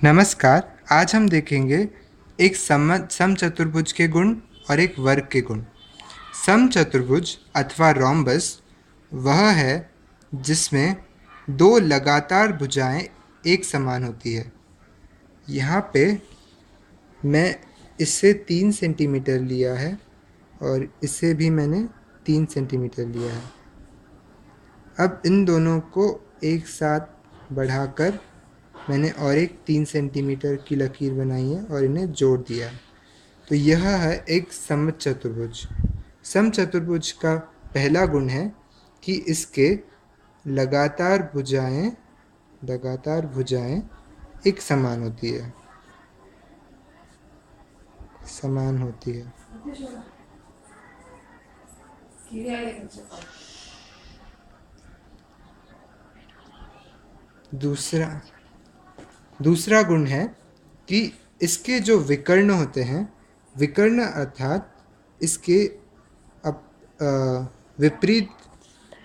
नमस्कार। आज हम देखेंगे एक समचतुर्भुज के गुण और एक वर्ग के गुण। समचतुर्भुज अथवा रोम्बस वह है जिसमें दो लगातार भुजाएं एक समान होती है। यहाँ पे मैं इससे 3 सेंटीमीटर लिया है और इसे भी मैंने 3 सेंटीमीटर लिया है। अब इन दोनों को एक साथ बढ़ाकर मैंने और एक 3 सेंटीमीटर की लकीर बनाई है और इन्हें जोड़ दिया है। तो यह है एक समचतुर्भुज। समचतुर्भुज का पहला गुण है कि इसके लगातार भुजाएं एक समान होती है। दूसरा गुण है कि इसके जो विकर्ण होते हैं, विकर्ण अर्थात इसके विपरीत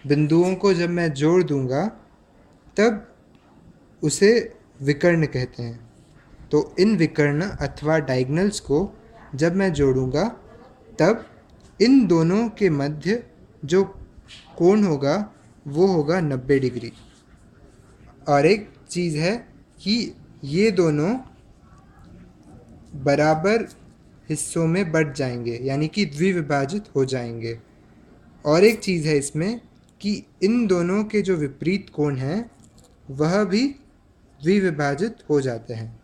बिंदुओं को जब मैं जोड़ दूंगा तब उसे विकर्ण कहते हैं। तो इन विकर्ण अथवा डायगोनल्स को जब मैं जोड़ूंगा तब इन दोनों के मध्य जो कोण होगा वो होगा 90 डिग्री। और एक चीज़ है कि ये दोनों बराबर हिस्सों में बट जाएंगे, यानी कि द्विविभाजित हो जाएंगे। और एक चीज़ है इसमें कि इन दोनों के जो विपरीत कोण हैं वह भी द्विविभाजित हो जाते हैं।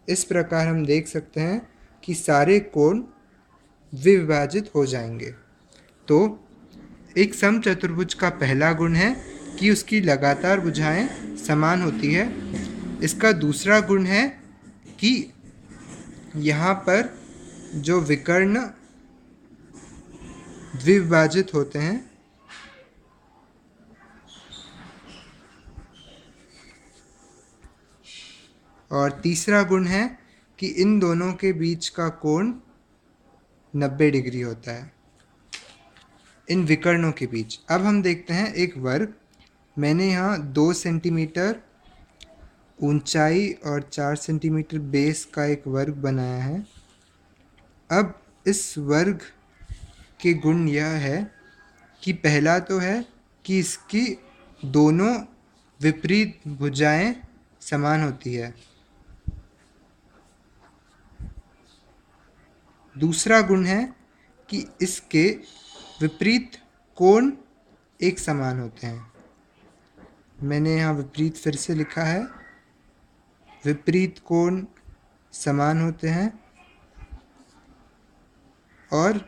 इस प्रकार हम देख सकते हैं कि सारे कोण द्विविभाजित हो जाएंगे। तो एक समचतुर्भुज का पहला गुण है कि उसकी लगातार भुजाएं समान होती है। इसका दूसरा गुण है कि यहाँ पर जो विकर्ण द्विविभाजित होते हैं और तीसरा गुण है कि इन दोनों के बीच का कोण 90 डिग्री होता है इन विकर्णों के बीच। अब हम देखते हैं एक वर्ग। मैंने यहाँ 2 सेंटीमीटर ऊंचाई और 4 सेंटीमीटर बेस का एक वर्ग बनाया है। अब इस वर्ग के गुण यह है कि पहला तो है कि इसकी दोनों विपरीत भुजाएं समान होती है। दूसरा गुण है कि इसके विपरीत कोण एक समान होते हैं। मैंने यहाँ विपरीत फिर से लिखा है, विपरीत कोण समान होते हैं और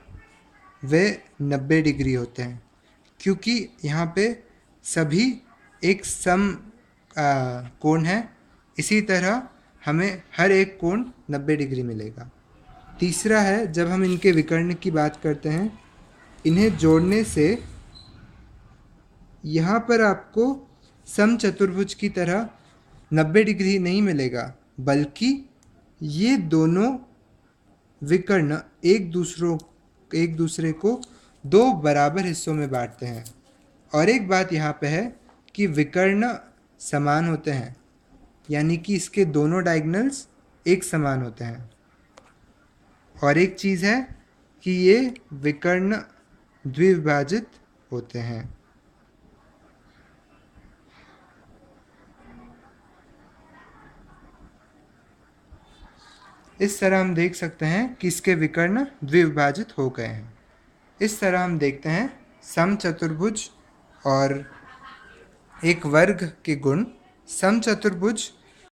वे 90 डिग्री होते हैं, क्योंकि यहाँ पे सभी एक सम कोण है। इसी तरह हमें हर एक कोण 90 डिग्री मिलेगा। तीसरा है, जब हम इनके विकर्ण की बात करते हैं, इन्हें जोड़ने से यहाँ पर आपको समचतुर्भुज की तरह 90 डिग्री नहीं मिलेगा, बल्कि ये दोनों विकर्ण एक दूसरे को दो बराबर हिस्सों में बांटते हैं। और एक बात यहाँ पे है कि विकर्ण समान होते हैं, यानी कि इसके दोनों डायगोनल्स एक समान होते हैं। और एक चीज़ है कि ये विकर्ण द्विविभाजित होते हैं। इस तरह हम देख सकते हैं कि इसके विकर्ण द्विविभाजित हो गए हैं। इस तरह हम देखते हैं समचतुर्भुज और एक वर्ग के गुण। समचतुर्भुज